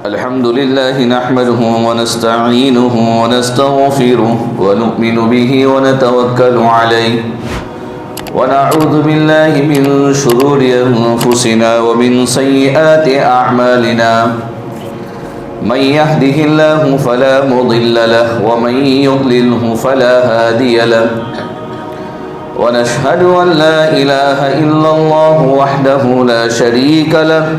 अल्हम्दुलिल्लाह नहमदुहु व नस्तईनुहु व नस्तगफिरुहु व नु'मिनु बिही व नतवक्कलु अलैहि व नऊज़ु बिल्लाहि मिन शुरूरि अनफुसिना व मिन सय्यिआति अअमालिना मन यहदिहिल्लाहु फला मुदिल्ल लहु व मन युद्लिलहु फला हादिय लहु व नशहदु अन ला इलाहा इल्लल्लाहु वहदहु ला शरीक लहु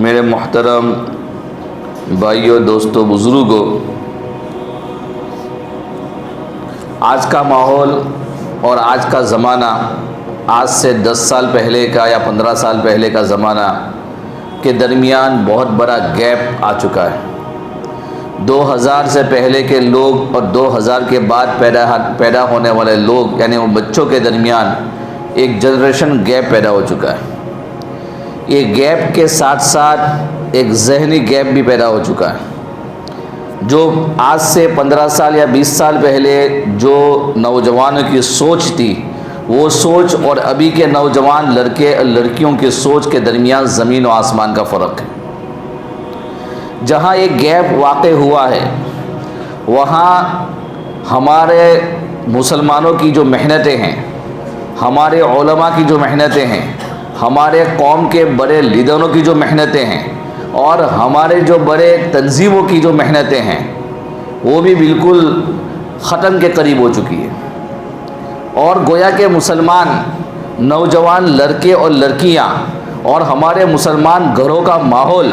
मेरे मोहतरम भाइयों, दोस्तों, बुज़ुर्गों, आज का माहौल और आज का ज़माना आज से 10 साल पहले का या 15 साल पहले का ज़माना के दरमियान बहुत बड़ा गैप आ चुका है। 2000 से पहले के लोग और 2000 के बाद पैदा होने वाले लोग यानी वो बच्चों के दरमियान एक जनरेशन गैप पैदा हो चुका है। ये गैप के साथ साथ एक जहनी गैप भी पैदा हो चुका है। जो आज से 15 साल या 20 साल पहले जो नौजवानों की सोच थी, वो सोच और अभी के नौजवान लड़के और लड़कियों की सोच के दरमियान ज़मीन और आसमान का फ़र्क है। जहाँ एक गैप वाक़ हुआ है, वहाँ हमारे मुसलमानों की जो मेहनतें हैं, हमारे उलमा की जो मेहनतें हैं, हमारे कौम के बड़े लीडरों की जो मेहनतें हैं और हमारे जो बड़े तंजीमों की जो मेहनतें हैं, वो भी बिल्कुल ख़त्म के करीब हो चुकी है। और गोया के मुसलमान नौजवान लड़के और लड़कियाँ और हमारे मुसलमान घरों का माहौल,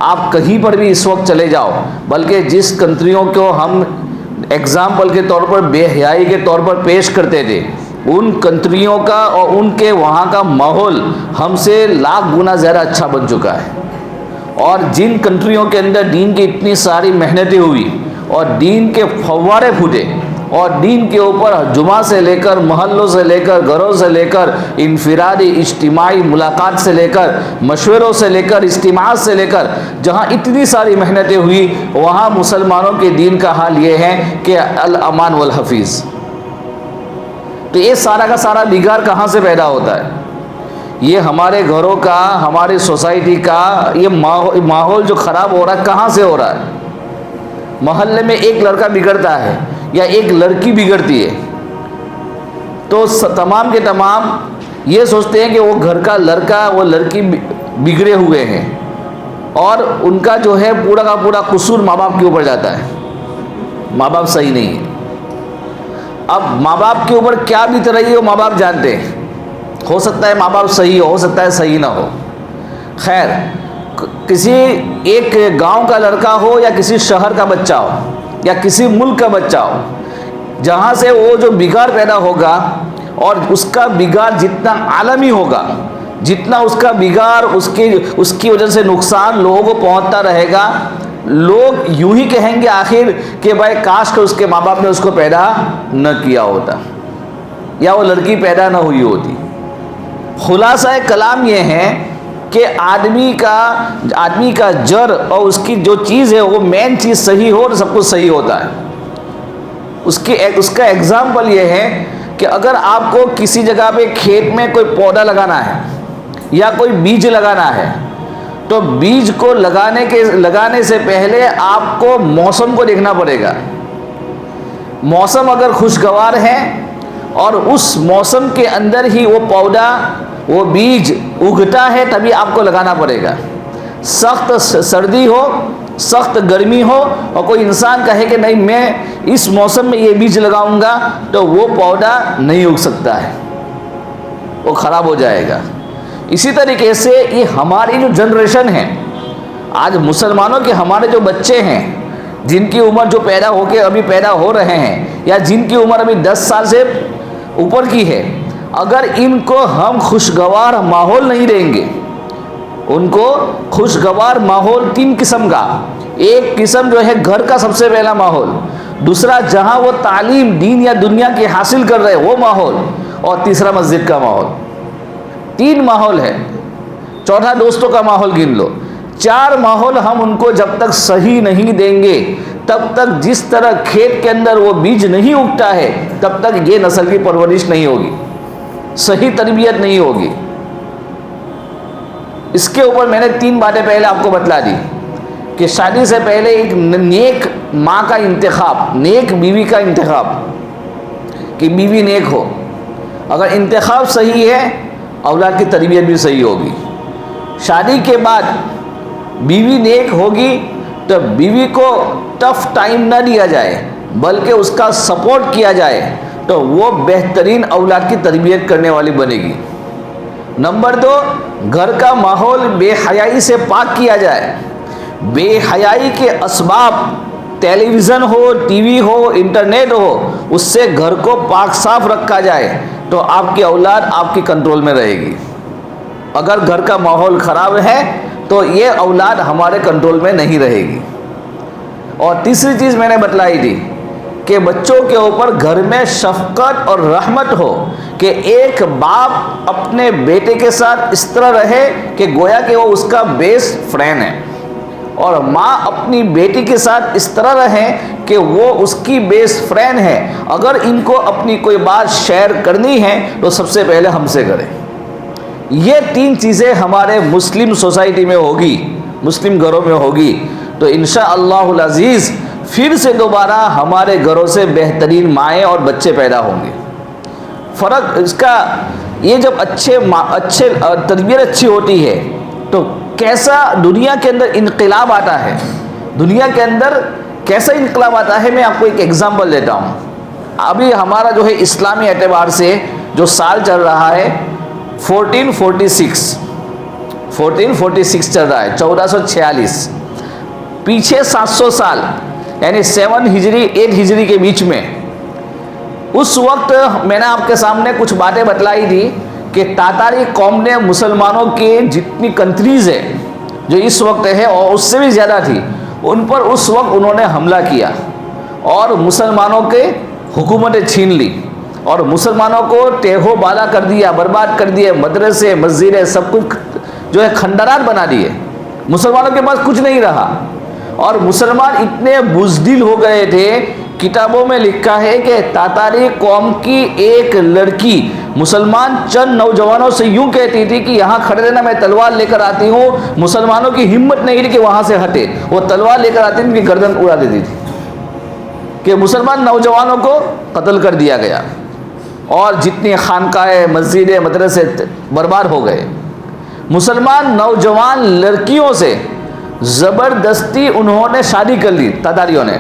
आप कहीं पर भी इस वक्त चले जाओ, बल्कि जिस कंट्रियों को हम एग्ज़ाम्पल के तौर पर बेहयाई के तौर पर पेश करते थे, उन कंट्रियों का और उनके वहाँ का माहौल हमसे लाख गुना ज़्यादा अच्छा बन चुका है। और जिन कंट्रियों के अंदर दीन की इतनी सारी मेहनतें हुई और दीन के फव्वारे फूटे और दीन के ऊपर जुमा से लेकर महल्लों से लेकर घरों से लेकर इनफिरादी इज्तिमाई मुलाकात से लेकर मशवरों से लेकर इज्तिमात से लेकर जहाँ इतनी सारी मेहनतें हुई, वहाँ मुसलमानों के दीन का हाल ये है कि अल अमान वल हफीज़। तो ये सारा का सारा बिगाड़ कहाँ से पैदा होता है? ये हमारे घरों का, हमारी सोसाइटी का ये माहौल जो ख़राब हो रहा है, कहाँ से हो रहा है? मोहल्ले में एक लड़का बिगड़ता है या एक लड़की बिगड़ती है तो तमाम के तमाम ये सोचते हैं कि वो घर का लड़का वो लड़की बिगड़े हुए हैं और उनका जो है पूरा का पूरा कसूर माँ बाप के ऊपर जाता है। माँ बाप सही नहीं है। अब माँ बाप के ऊपर क्या बीत रही है वो माँ बाप जानते हैं। हो सकता है माँ बाप सही हो सकता है सही ना हो। खैर, किसी एक गांव का लड़का हो या किसी शहर का बच्चा हो या किसी मुल्क का बच्चा हो, जहाँ से वो जो बिगाड़ पैदा होगा और उसका बिगाड़ जितना आलमी होगा, जितना उसका बिगाड़ उसकी वजह से नुकसान लोगों को पहुँचता रहेगा, लोग यूं ही कहेंगे आखिर कि भाई काश के उसके माँ बाप ने उसको पैदा न किया होता या वो लड़की पैदा न हुई होती। खुलासा कलाम ये है कि आदमी का जड़ और उसकी जो चीज़ है वो मेन चीज़ सही हो और सब कुछ सही होता है। उसका एग्जाम्पल ये है कि अगर आपको किसी जगह पे खेत में कोई पौधा लगाना है या कोई बीज लगाना है, तो बीज को लगाने से पहले आपको मौसम को देखना पड़ेगा। मौसम अगर खुशगवार है और उस मौसम के अंदर ही वो पौधा वो बीज उगता है तभी आपको लगाना पड़ेगा। सख्त सर्दी हो, सख्त गर्मी हो और कोई इंसान कहे कि नहीं मैं इस मौसम में ये बीज लगाऊंगा, तो वो पौधा नहीं उग सकता है, वो ख़राब हो जाएगा। इसी तरीके से ये हमारी जो जनरेशन है, आज मुसलमानों के हमारे जो बच्चे हैं, जिनकी उम्र जो पैदा होके अभी पैदा हो रहे हैं या जिनकी उम्र अभी 10 साल से ऊपर की है, अगर इनको हम खुशगवार माहौल नहीं देंगे, उनको खुशगवार माहौल 3 किस्म का, एक किस्म जो है घर का सबसे पहला माहौल, दूसरा जहां वो तालीम दीन या दुनिया की हासिल कर रहे वो माहौल, और तीसरा मस्जिद का माहौल। 3 माहौल है, चौथा दोस्तों का माहौल गिन लो। 4 माहौल हम उनको जब तक सही नहीं देंगे, तब तक जिस तरह खेत के अंदर वो बीज नहीं उगता है, तब तक ये नस्ल की परवरिश नहीं होगी, सही तरबियत नहीं होगी। इसके ऊपर मैंने 3 बातें पहले आपको बतला दी कि शादी से पहले एक नेक माँ का इंतखाब, नेक बीवी का इंतखाब, कि बीवी नेक हो। अगर इंतखाब सही है, औलाद की तरबियत भी सही होगी। शादी के बाद बीवी नेक होगी तो बीवी को टफ टाइम ना दिया जाए, बल्कि उसका सपोर्ट किया जाए, तो वो बेहतरीन औलाद की तरबियत करने वाली बनेगी। नंबर 2, घर का माहौल बेहयाई से पाक किया जाए। बेहयाई के असबाब, टेलीविज़न हो, टीवी हो, इंटरनेट हो, उससे घर को पाक साफ रखा जाए, तो आपकी औलाद आपकी कंट्रोल में रहेगी। अगर घर का माहौल ख़राब है तो ये औलाद हमारे कंट्रोल में नहीं रहेगी। और तीसरी चीज़ मैंने बतलाई थी कि बच्चों के ऊपर घर में शफ़क़त और रहमत हो, कि एक बाप अपने बेटे के साथ इस तरह रहे कि गोया कि वो उसका बेस्ट फ्रेंड है, और माँ अपनी बेटी के साथ इस तरह रहे कि वो उसकी बेस्ट फ्रेंड है। अगर इनको अपनी कोई बात शेयर करनी है तो सबसे पहले हमसे करें। ये 3 चीज़ें हमारे मुस्लिम सोसाइटी में होगी, मुस्लिम घरों में होगी, तो इंशाअल्लाहुल अज़ीज़ फिर से दोबारा हमारे घरों से बेहतरीन माएँ और बच्चे पैदा होंगे। फ़र्क इसका ये जब अच्छे तरबियत अच्छी होती है तो कैसा दुनिया के अंदर इनकलाब आता है, दुनिया के अंदर कैसा इनकलाब आता है। मैं आपको एक एग्ज़ाम्पल देता हूँ। अभी हमारा जो है इस्लामी एतबार से जो साल चल रहा है 1446 चल रहा है, 1446। पीछे 700 साल यानी 7 हिजरी 8 हिजरी के बीच में, उस वक्त मैंने आपके सामने कुछ बातें बतलाई थी कि तातारी कौम ने मुसलमानों के जितनी कंट्रीज़ है जो इस वक्त है और उससे भी ज़्यादा थी, उन पर उस वक्त उन्होंने हमला किया और मुसलमानों के हुकूमतें छीन ली और मुसलमानों को टेहो बाला कर दिया, बर्बाद कर दिए। मदरसे, मस्जिदें, सब कुछ जो है खंडरात बना दिए। मुसलमानों के पास कुछ नहीं रहा और मुसलमान इतने बुज़दिल हो गए थे। किताबों में लिखा है कि तातारी कौम की एक लड़की मुसलमान चंद नौजवानों से यूं कहती थी कि यहाँ खड़े रहना, मैं तलवार लेकर आती हूँ। मुसलमानों की हिम्मत नहीं थी कि वहाँ से हटे, वो तलवार लेकर आती थी, उनकी गर्दन उड़ा देती थी। कि मुसलमान नौजवानों को कत्ल कर दिया गया और जितनी खानकाएँ, मस्जिदें, मदरसे बर्बाद हो गए। मुसलमान नौजवान लड़कियों से ज़बरदस्ती उन्होंने शादी कर ली तातारियों ने।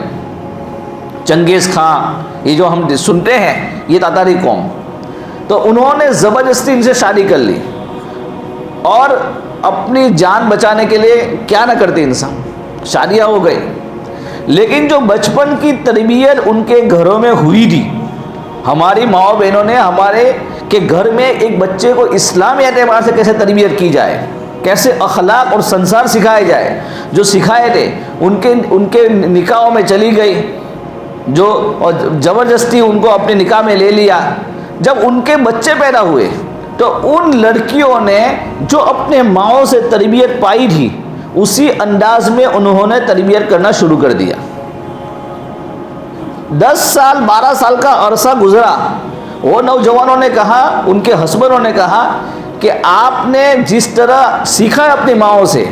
चंगेज़ खां, ये जो हम सुनते हैं, ये तातारी कौम, तो उन्होंने ज़बरदस्ती इनसे शादी कर ली और अपनी जान बचाने के लिए क्या ना करते इंसान, शादियाँ हो गई। लेकिन जो बचपन की तरबियत उनके घरों में हुई थी, हमारी माओ बहनों ने हमारे के घर में एक बच्चे को इस्लामी एतबार से कैसे तरबियत की जाए, कैसे अखलाक और संसार सिखाए जाए, जो सिखाए थे उनके निकाहों में चली गई, जो और ज़बरदस्ती उनको अपने निकाह में ले लिया। जब उनके बच्चे पैदा हुए तो उन लड़कियों ने जो अपने माओ से तरबियत पाई थी, उसी अंदाज में उन्होंने तरबियत करना शुरू कर दिया। 10 साल 12 साल का अरसा गुजरा, वो नौजवानों ने कहा, उनके हस्बैंडों ने कहा कि आपने जिस तरह सीखा है अपनी माओ से,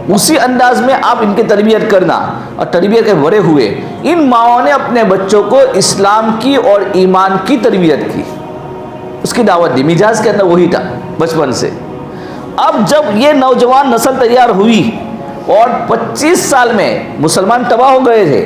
उसी अंदाज में आप इनकी तरबियत करना। और तरबियत के बड़े हुए इन माओ ने अपने बच्चों को इस्लाम की और ईमान की तरबियत की। उसकी दावत दी, मिजाज के अंदर वही था बचपन से। अब जब ये नौजवान नस्ल तैयार हुई और 25 साल में मुसलमान तबाह हो गए थे,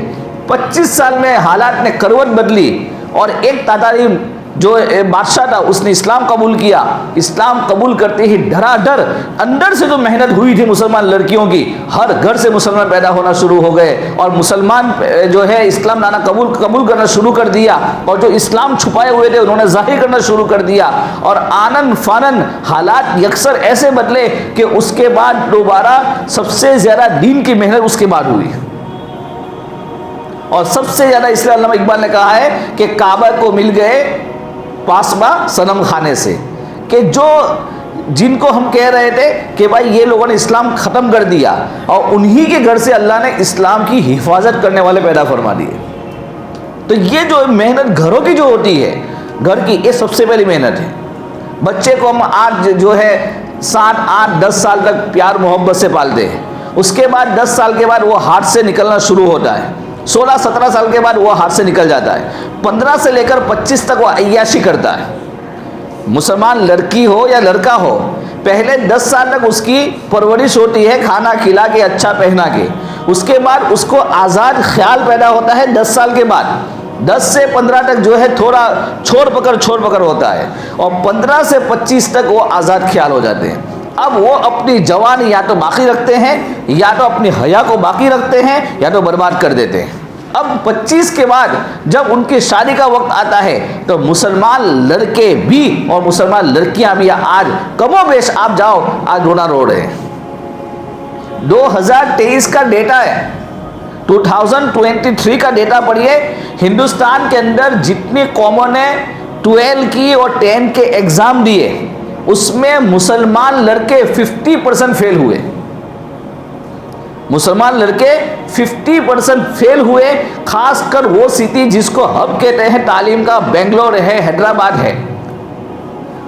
25 साल में हालात ने करवट बदली और एक तातारी जो बादशाह था उसने इस्लाम कबूल किया। इस्लाम कबूल करते ही धड़ाधड़ अंदर से जो मेहनत हुई थी मुसलमान लड़कियों की, हर घर से मुसलमान पैदा होना शुरू हो गए और मुसलमान जो है इस्लाम लाना कबूल करना शुरू कर दिया, और जो इस्लाम छुपाए हुए थे उन्होंने जाहिर करना शुरू कर दिया। और आनन फानन हालात यकसर ऐसे बदले कि उसके बाद दोबारा सबसे ज़्यादा दीन की मेहनत उसके बाद हुई। और सबसे ज़्यादा इसलिए अल्लामा इकबाल ने कहा है कि काबा को मिल गए पासबा सनम खाने से, कि जो जिनको हम कह रहे थे कि भाई ये लोगों ने इस्लाम ख़त्म कर दिया, और उन्हीं के घर से अल्लाह ने इस्लाम की हिफाजत करने वाले पैदा फरमा दिए। तो ये जो मेहनत घरों की जो होती है, घर की, ये सबसे पहली मेहनत है। बच्चे को हम आज जो है 7, 8, 10 साल तक प्यार मोहब्बत से पालते हैं, उसके बाद 10 साल के बाद वो हाथ से निकलना शुरू होता है, 16, 17 साल के बाद वो हाथ से निकल जाता है, 15 से लेकर 25 तक वो अय्याशी करता है। मुसलमान लड़की हो या लड़का हो, पहले 10 साल तक उसकी परवरिश होती है, खाना खिला के, अच्छा पहना के। उसके बाद उसको आज़ाद ख्याल पैदा होता है 10 साल के बाद। 10 से 15 तक जो है थोड़ा छोड़ पकड़ होता है, और 15 से 25 तक वो आज़ाद ख्याल हो जाते हैं। अब वो अपनी जवानी या तो बाकी रखते हैं, या तो अपनी हया को बाकी रखते हैं, या तो बर्बाद कर देते हैं। अब 25 के बाद जब उनकी शादी का वक्त आता है, तो मुसलमान लड़के भी और मुसलमान लड़कियां भी आज कमोबेश आप जाओ, आज रोना रो रहे हैं। 2023 का डेटा है, 2023 का डेटा पढ़िए। हिंदुस्तान के अंदर जितनी कौमों ने 12 की और 10 के एग्जाम दिए, उसमें मुसलमान लड़के 50% फेल हुए। मुसलमान लड़के 50% फेल हुए। खासकर वो सिटी जिसको हब कहते हैं तालीम का, बेंगलोर है, हैदराबाद है,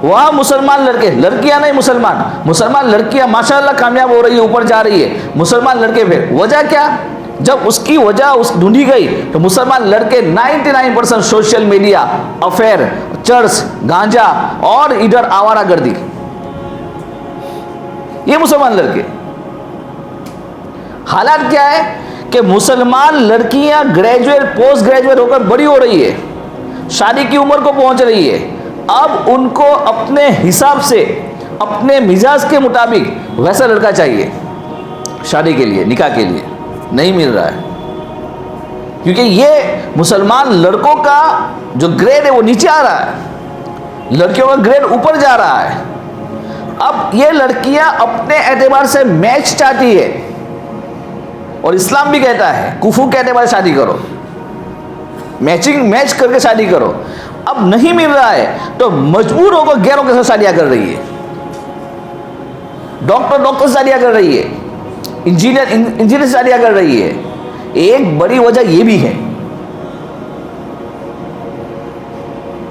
वहाँ मुसलमान लड़के, लड़कियां नहीं मुसलमान लड़कियां माशाल्लाह कामयाब हो रही है, ऊपर जा रही है। मुसलमान लड़के फेल, वजह क्या? जब उसकी वजह ढूंढी गई तो मुसलमान लड़के 99% सोशल मीडिया, अफेयर, चर्च, गांजा और इधर आवारागर्दी, ये मुसलमान लड़के। हालात क्या है कि मुसलमान लड़कियां ग्रेजुएट, पोस्ट ग्रेजुएट होकर बड़ी हो रही है, शादी की उम्र को पहुंच रही है। अब उनको अपने हिसाब से, अपने मिजाज के मुताबिक वैसा लड़का चाहिए शादी के लिए, निकाह के लिए, नहीं मिल रहा है, क्योंकि ये मुसलमान लड़कों का जो ग्रेड है वो नीचे आ रहा है, लड़कियों का ग्रेड ऊपर जा रहा है। अब ये लड़कियां अपने एतबार से मैच चाहती है, और इस्लाम भी कहता है कुफू के एतबार शादी करो, मैच करके शादी करो। अब नहीं मिल रहा है तो मजबूर होकर गैरों के साथ शादियां कर रही है, डॉक्टर से शादियां कर रही है, इंजीनियर से शादियां कर रही है। एक बड़ी वजह यह भी है।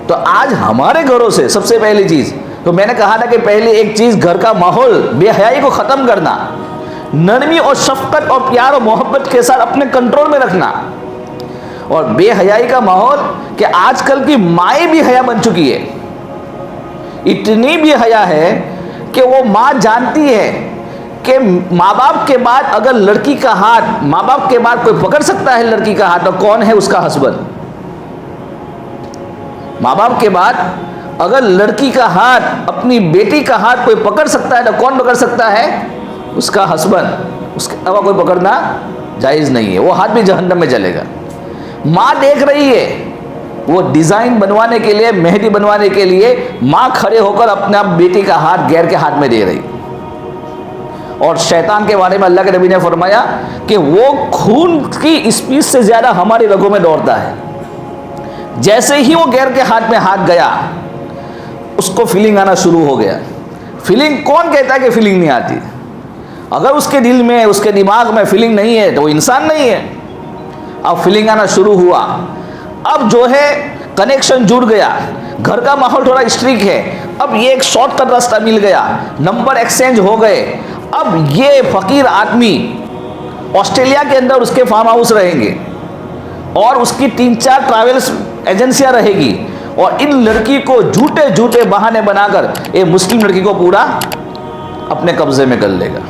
तो आज हमारे घरों से सबसे पहली चीज, तो मैंने कहा था कि पहले एक चीज घर का माहौल, बेहयाई को खत्म करना, नरमी और शफकत और प्यार और मोहब्बत के साथ अपने कंट्रोल में रखना। और बेहयाई का माहौल कि आजकल की माएँ भी हया बन चुकी है, इतनी भी हया है कि वो माँ जानती है कि माँ बाप के बाद अगर लड़की का हाथ, माँ बाप के बाद कोई पकड़ सकता है लड़की का हाथ, तो कौन है? उसका हस्बैंड। माँ बाप के बाद अगर लड़की का हाथ, अपनी बेटी का हाथ कोई पकड़ सकता है, तो कौन पकड़ सकता है? उसका हस्बैंड। उसके अलावा कोई पकड़ना जायज़ नहीं है, वो हाथ भी जहन्नम में जलेगा। माँ देख रही है, वो डिज़ाइन बनवाने के लिए, मेहंदी बनवाने के लिए माँ खड़े होकर अपना बेटी का हाथ गैर के हाथ में दे रही। और शैतान के बारे में अल्लाह के नबी ने फरमाया कि वो खून की स्पीड से ज़्यादा हमारी रगों में दौड़ता है। जैसे ही वो गैर के हाथ में हाथ गया, उसको फीलिंग आना शुरू हो गया। फीलिंग, कौन कहता है कि फीलिंग नहीं आती? अगर उसके दिल में, उसके दिमाग में फीलिंग नहीं है तो वो इंसान नहीं है। अब फीलिंग आना शुरू हुआ, अब जो है कनेक्शन जुड़ गया, घर का माहौल थोड़ा स्ट्रिक्ट है, अब ये एक शॉर्टकट रास्ता मिल गया, नंबर एक्सचेंज हो गए। अब ये फकीर आदमी ऑस्ट्रेलिया के अंदर उसके फार्म हाउस रहेंगे और उसकी 3-4 ट्रैवल्स एजेंसियां रहेगी, और इन लड़की को झूठे झूठे बहाने बनाकर ये मुस्लिम लड़की को पूरा अपने कब्जे में कर लेगा।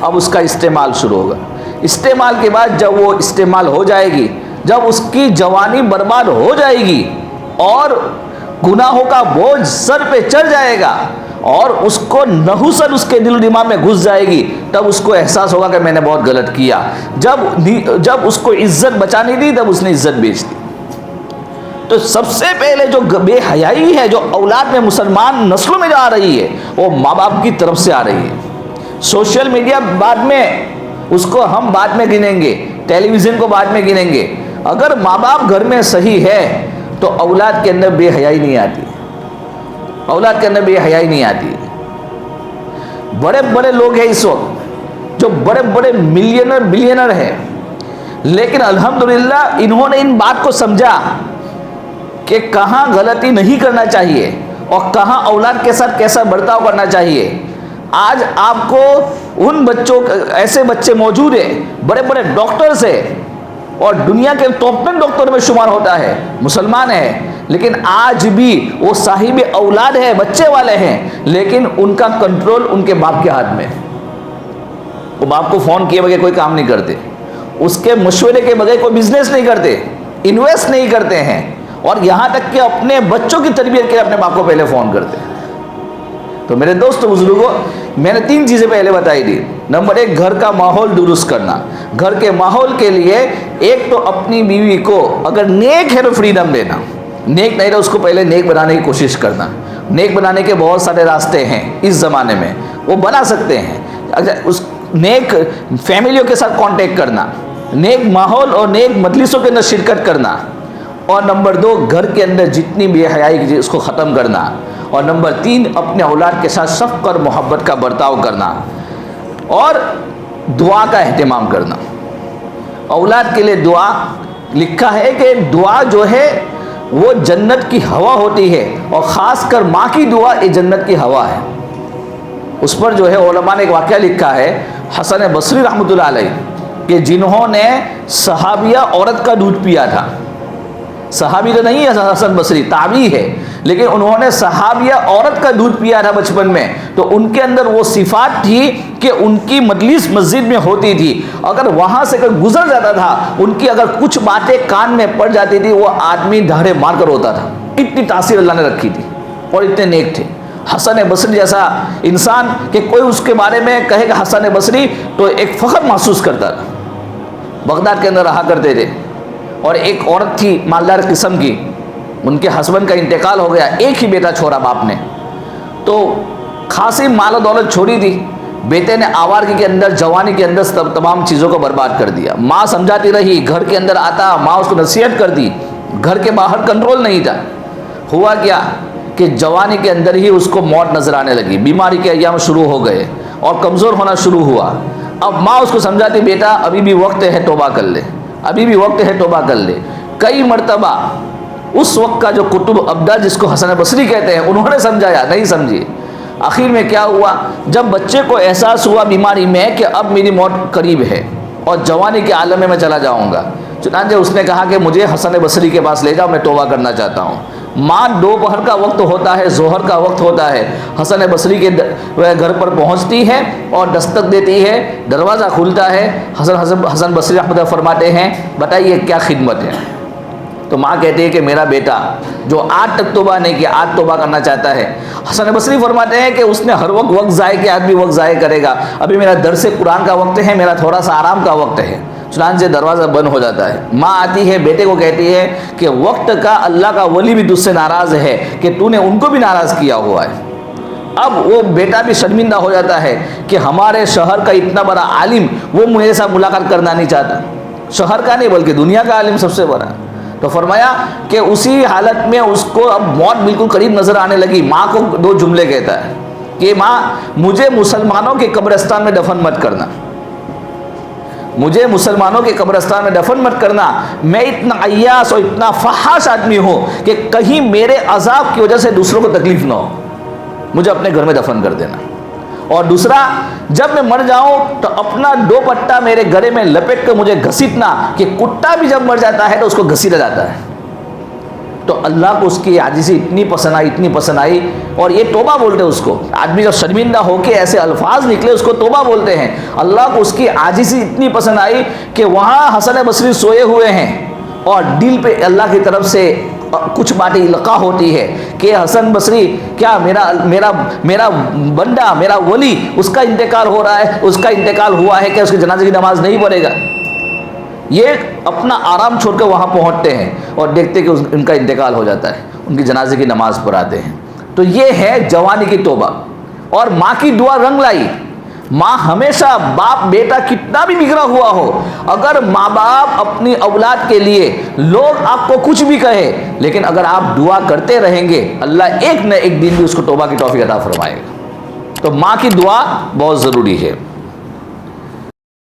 अब उसका इस्तेमाल शुरू होगा। इस्तेमाल के बाद जब वो इस्तेमाल हो जाएगी, जब उसकी जवानी बर्बाद हो जाएगी और गुनाहों का बोझ सर पे चढ़ जाएगा और उसको नहुसत उसके दिल दिमाग में घुस जाएगी, तब उसको एहसास होगा कि मैंने बहुत गलत किया। जब उसको इज्जत बचानी थी तब उसने इज्जत बेच दी। तो सबसे पहले जो बेहयाई है जो औलाद में मुसलमान नस्लों में जो आ रही है वो माँ बाप की तरफ से आ रही है। सोशल मीडिया बाद में, उसको हम बाद में गिनेंगे, टेलीविज़न को बाद में गिनेंगे। अगर माँ बाप घर में सही है तो औलाद के अंदर बेहयाई नहीं आती, औलाद के अंदर बेहयाई नहीं आती। बड़े बड़े लोग हैं इस वक्त जो बड़े बड़े मिलियनर बिलियनर हैं, लेकिन अल्हम्दुलिल्लाह इन्होंने इन बात को समझा कि कहाँ गलती नहीं करना चाहिए और कहाँ औलाद के साथ कैसा बर्ताव करना चाहिए। आज आपको उन बच्चों, ऐसे बच्चे मौजूद हैं, बड़े बड़े डॉक्टर्स हैं और दुनिया के टॉप 10 डॉक्टर में शुमार होता है, मुसलमान है, लेकिन आज भी वो साहिब औलाद है, बच्चे वाले हैं, लेकिन उनका कंट्रोल उनके बाप के हाथ में। वो बाप को फ़ोन किए बगैर कोई काम नहीं करते, उसके मशवरे के बगैर कोई बिजनेस नहीं करते, इन्वेस्ट नहीं करते हैं, और यहाँ तक कि अपने बच्चों की तरबियत के लिए अपने बाप को पहले फ़ोन करते हैं। तो मेरे दोस्तों बुजुर्गों, मैंने 3 चीज़ें पहले बताई थी। नंबर 1, घर का माहौल दुरुस्त करना। घर के माहौल के लिए एक तो अपनी बीवी को अगर नेक है तो फ्रीडम देना, नेक नहीं तो उसको पहले नेक बनाने की कोशिश करना। नेक बनाने के बहुत सारे रास्ते हैं इस ज़माने में, वो बना सकते हैं। अगर उस नेक फैमिलियों के साथ कांटेक्ट करना, नेक माहौल और नेक मजलिसों के अंदर शिरकत करना, और नंबर 2, घर के अंदर जितनी बेहयाई की उसको ख़त्म करना, और नंबर 3, अपने औलाद के साथ शफ़क़त और मोहब्बत का बर्ताव करना, और दुआ का एहतमाम करना। औलाद के लिए दुआ लिखा है कि दुआ जो है वो जन्नत की हवा होती है, और ख़ास कर माँ की दुआ ये जन्नत की हवा है। उस पर जो है उलमा ने एक वाक़या लिखा है, हसन बसरी रहमतुल्लाह अलैह, कि जिन्होंने सहाबिया औरत का दूध पिया था। सहाबी तो नहीं है हसन बसरी, ताबी है, लेकिन उन्होंने सहाबिया औरत का दूध पिया था बचपन में, तो उनके अंदर वो सिफात थी कि उनकी मजलिस मस्जिद में होती थी, अगर वहाँ से अगर गुजर जाता था, उनकी अगर कुछ बातें कान में पड़ जाती थी, वो आदमी धाड़े मार कर होता था। इतनी तासीर अल्लाह ने रखी थी और इतने नेक थे। हसन बसरी जैसा इंसान कि कोई उसके बारे में कहे कि हसन बसरी, तो एक फ़ख्र महसूस करता था। बगदाद के अंदर रहा करते थे, और एक औरत थी मालदार किस्म की, उनके हस्बैंड का इंतकाल हो गया, एक ही बेटा छोड़ा बाप ने, तो खासी माल दौलत छोड़ी थी। बेटे ने आवारगी के अंदर, जवानी के अंदर तमाम चीज़ों को बर्बाद कर दिया। माँ समझाती रही, घर के अंदर आता, माँ उसको नसीहत कर दी, घर के बाहर कंट्रोल नहीं था। हुआ क्या कि जवानी के अंदर ही उसको मौत नजर आने लगी, बीमारी के अय्याम शुरू हो गए और कमज़ोर होना शुरू हुआ। अब माँ उसको समझाती, बेटा अभी भी वक्त है, तौबा कर ले, अभी भी वक्त है, तौबा कर ले। कई मरतबा उस वक्त का जो कुतुब अब्दाल जिसको हसन बसरी कहते हैं, उन्होंने समझाया, नहीं समझी। आखिर में क्या हुआ, जब बच्चे को एहसास हुआ बीमारी में कि अब मेरी मौत करीब है और जवानी के आलम में मैं चला जाऊंगा, चुनांचे उसने कहा कि मुझे हसन बसरी के पास ले जाओ, मैं तौबा करना चाहता हूँ। माँ दोपहर का वक्त होता है, जोहर का वक्त होता है, हसन बसरी के घर पर पहुँचती है और दस्तक देती है, दरवाज़ा खुलता है। हसन बसरी रहमतुल्लाह फरमाते हैं, बताइए क्या खिदमत है। तो माँ कहती है कि मेरा बेटा जो आज तक तौबा नहीं किया, आज तौबा करना चाहता है। हसन बसरी फरमाते हैं कि उसने हर वक्त ज़ाय किया, आज भी वक्त ज़ाय करेगा। अभी मेरा दर्स कुरान का वक्त है, मेरा थोड़ा सा आराम का वक्त है। चुनांचे दरवाज़ा बंद हो जाता है। माँ आती है, बेटे को कहती है कि वक्त का अल्लाह का वली भी तुझसे नाराज़ है कि तूने उनको भी नाराज़ किया हुआ है। अब वो बेटा भी शर्मिंदा हो जाता है कि हमारे शहर का इतना बड़ा आलिम वो मेरे साथ मुलाकात करना नहीं चाहता। शहर का नहीं बल्कि दुनिया का आलिम सबसे बड़ा। तो फरमाया कि उसी हालत में उसको अब मौत बिल्कुल करीब नज़र आने लगी। माँ को 2 जुमले कहता है कि माँ, मुझे मुसलमानों के कब्रिस्तान में दफन मत करना, मुझे मुसलमानों के कब्रिस्तान में दफन मत करना। मैं इतना अय्यास और इतना फहाश आदमी हूँ कि कहीं मेरे अजाब की वजह से दूसरों को तकलीफ ना हो, मुझे अपने घर में दफन कर देना। और दूसरा, जब मैं मर जाऊं तो अपना 2 पट्टा मेरे गले में लपेट कर मुझे घसीटना कि कुत्ता भी जब मर जाता है तो उसको घसीटा जाता है। तो अल्लाह को उसकी आजिज़ी इतनी पसंद आई, इतनी पसंद आई, और ये तौबा बोलते हैं उसको। आदमी जब शर्मिंदा होके ऐसे अल्फाज निकले उसको तौबा बोलते हैं। अल्लाह को उसकी आजिज़ी इतनी पसंद आई कि वहाँ हसन बसरी सोए हुए हैं और दिल पे अल्लाह की तरफ से कुछ बातें इल्का होती है कि हसन बसरी, क्या मेरा मेरा मेरा बंदा, मेरा वली, उसका इंतकाल हो रहा है, उसका इंतकाल हुआ है, क्या उसके जनाजे की नमाज नहीं पढ़ेगा? ये अपना आराम छोड़कर वहाँ पहुँचते हैं और देखते कि उनका इंतकाल हो जाता है, उनकी जनाजे की नमाज पढ़ाते हैं। तो ये है जवानी की तौबा। और माँ की दुआ रंग लाई। माँ हमेशा, बाप बेटा कितना भी बिगड़ा हुआ हो, अगर माँ बाप अपनी औलाद के लिए, लोग आपको कुछ भी कहे, लेकिन अगर आप दुआ करते रहेंगे, अल्लाह एक न एक दिन भी उसको तौबा की तौफीक अता फरमाएगा। तो माँ की दुआ बहुत ज़रूरी है।